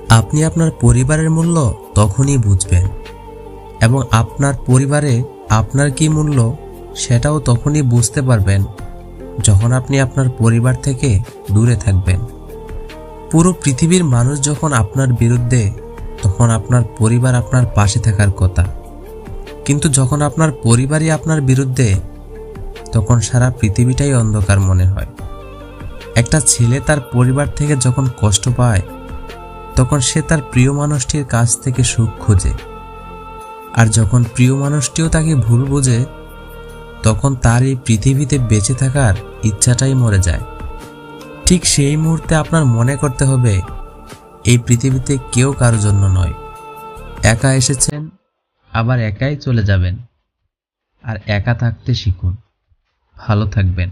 আপনি আপনার পরিবারের মূল্য তখনই বুঝবেন এবং আপনার পরিবারে আপনার কি মূল্য সেটাও তখনই বুঝতে পারবেন যখন আপনি আপনার পরিবার থেকে দূরে থাকবেন। পুরো পৃথিবীর মানুষ যখন আপনার বিরুদ্ধে, তখন আপনার পরিবার আপনার পাশে থাকার কথা, কিন্তু যখন আপনার পরিবারই আপনার বিরুদ্ধে, তখন সারা পৃথিবীটাই অন্ধকার মনে হয়। একটা ছেলে তার পরিবার থেকে যখন কষ্ট পায়, তখন সে তার প্রিয় মানুষটির কাছ থেকে সুখ খোঁজে, আর যখন প্রিয় মানুষটিও তাকে ভুল বোঝে, তখন তার এই পৃথিবীতে বেঁচে থাকার ইচ্ছাটাই মরে যায়। ঠিক সেই মুহূর্তে আপনার মনে করতে হবে, এই পৃথিবীতে কেউ কারোর জন্য নয়। একা এসেছেন, আবার একাই চলে যাবেন, আর একা থাকতে শিখুন। ভালো থাকবেন।